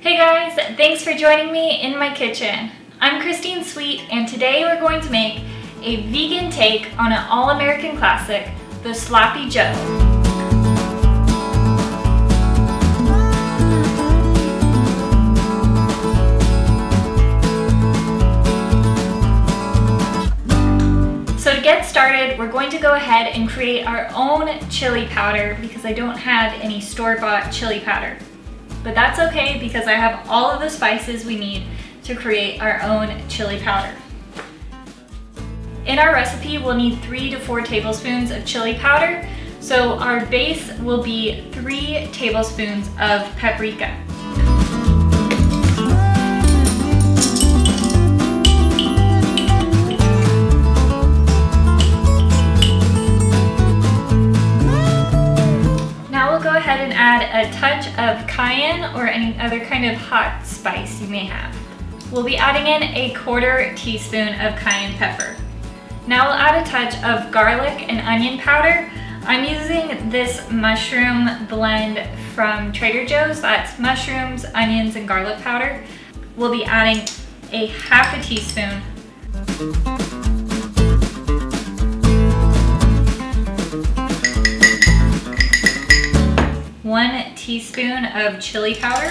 Hey guys, thanks for joining me in my kitchen. I'm Christine Sweet, and today we're going to make a vegan take on an all-American classic, the Sloppy Joe. So to get started, we're going to go ahead and create our own chili powder because I don't have any store-bought chili powder. But that's okay because I have all of the spices we need to create our own chili powder. In our recipe, we'll need 3 to 4 tablespoons of chili powder. So our base will be 3 tablespoons of paprika. Go ahead and add a touch of cayenne or any other kind of hot spice you may have. We'll be adding in a 1/4 teaspoon of cayenne pepper. Now we'll add a touch of garlic and onion powder. I'm using this mushroom blend from Trader Joe's. That's mushrooms, onions, and garlic powder. We'll be adding a 1/2 teaspoon. 1 teaspoon of chili powder.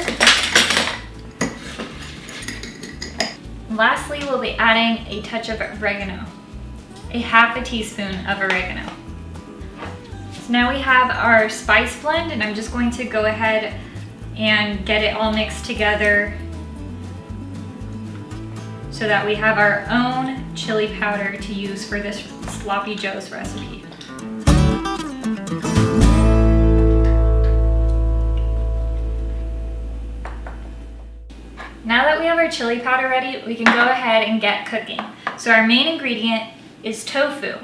Lastly, we'll be adding a touch of oregano, a 1/2 teaspoon of oregano. So now we have our spice blend, and I'm just going to go ahead and get it all mixed together so that we have our own chili powder to use for this Sloppy Joe's recipe. Now that we have our chili powder ready, we can go ahead and get cooking. So our main ingredient is tofu.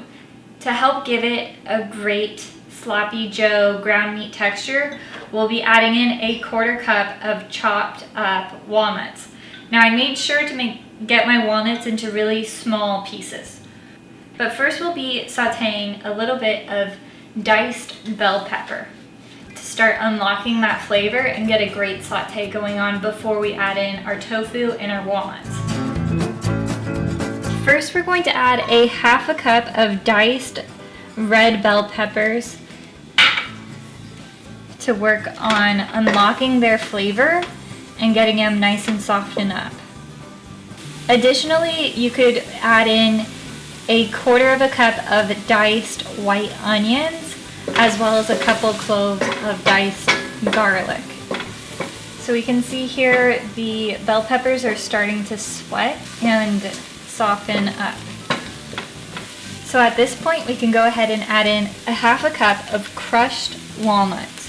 To help give it a great Sloppy Joe ground meat texture, we'll be adding in a 1/4 cup of chopped up walnuts. Now I made sure to get my walnuts into really small pieces. But first we'll be sauteing a little bit of diced bell pepper to start unlocking that flavor and get a great saute going on before we add in our tofu and our walnuts. First, we're going to add a 1/2 cup of diced red bell peppers to work on unlocking their flavor and getting them nice and softened up. Additionally, you could add in a 1/4 cup of diced white onions, as well as a couple cloves of diced garlic. So we can see here the bell peppers are starting to sweat and soften up. So at this point we can go ahead and add in a 1/2 cup of crushed walnuts.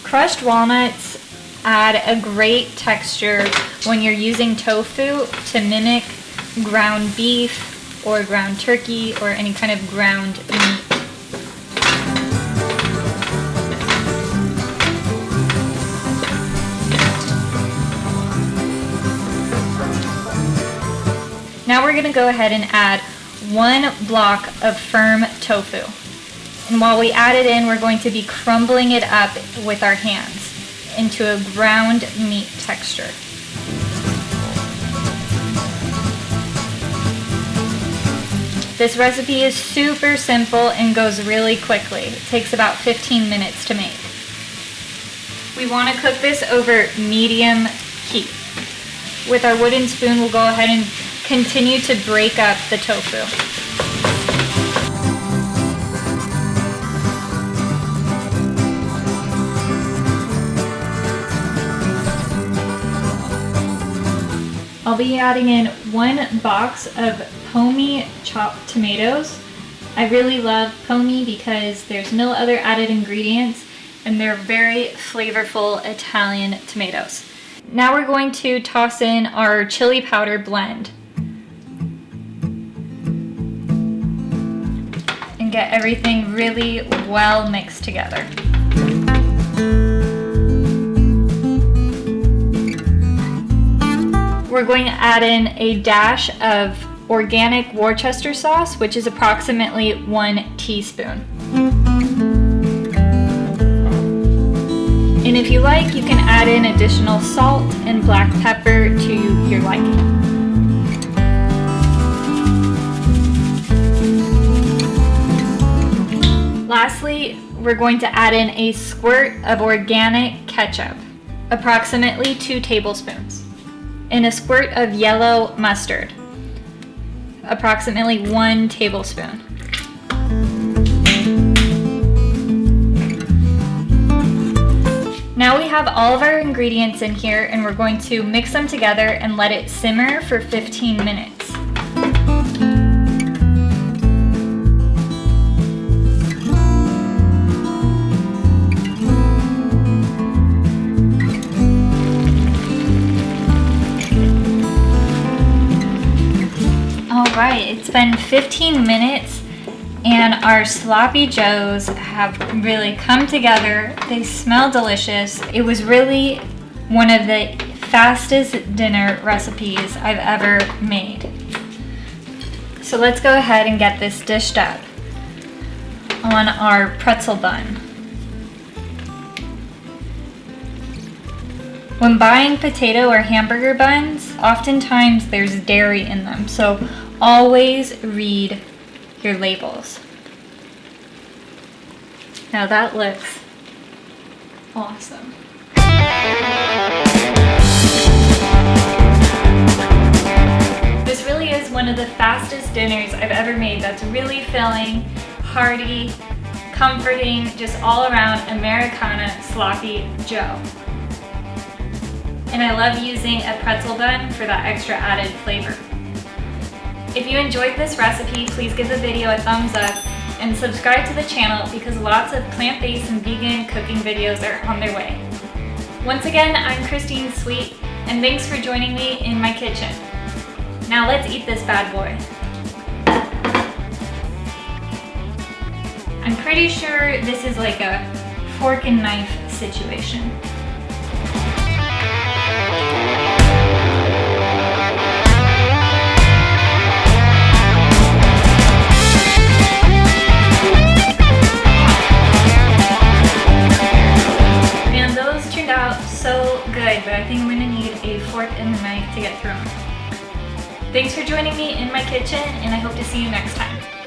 Crushed walnuts add a great texture when you're using tofu to mimic ground beef or ground turkey or any kind of ground meat. Now we're going to go ahead and add 1 block of firm tofu. And while we add it in, we're going to be crumbling it up with our hands into a ground meat texture. This recipe is super simple and goes really quickly. It takes about 15 minutes to make. We want to cook this over medium heat. With our wooden spoon, we'll go ahead and continue to break up the tofu. I'll be adding in 1 box of Pomi chopped tomatoes. I really love Pomi because there's no other added ingredients and they're very flavorful Italian tomatoes. Now we're going to toss in our chili powder blend and get everything really well mixed together. We're going to add in a dash of organic Worcestershire sauce, which is approximately 1 teaspoon. And if you like, you can add in additional salt and black pepper to your liking. Lastly, we're going to add in a squirt of organic ketchup, approximately 2 tablespoons, and a squirt of yellow mustard, approximately 1 tablespoon. Now we have all of our ingredients in here, and we're going to mix them together and let it simmer for 15 minutes. Alright, it's been 15 minutes and our sloppy joes have really come together. They smell delicious. It was really one of the fastest dinner recipes I've ever made. So let's go ahead and get this dished up on our pretzel bun. When buying potato or hamburger buns, oftentimes there's dairy in them, so always read your labels. Now that looks awesome. This really is one of the fastest dinners I've ever made. That's really filling, hearty, comforting, just all around Americana sloppy joe. And I love using a pretzel bun for that extra added flavor. If you enjoyed this recipe, please give the video a thumbs up and subscribe to the channel because lots of plant-based and vegan cooking videos are on their way. Once again, I'm Christine Sweet, and thanks for joining me in my kitchen. Now let's eat this bad boy. I'm pretty sure this is like a fork and knife situation. So good, but I think I'm gonna need a fork and a knife to get through them. Thanks for joining me in my kitchen, and I hope to see you next time.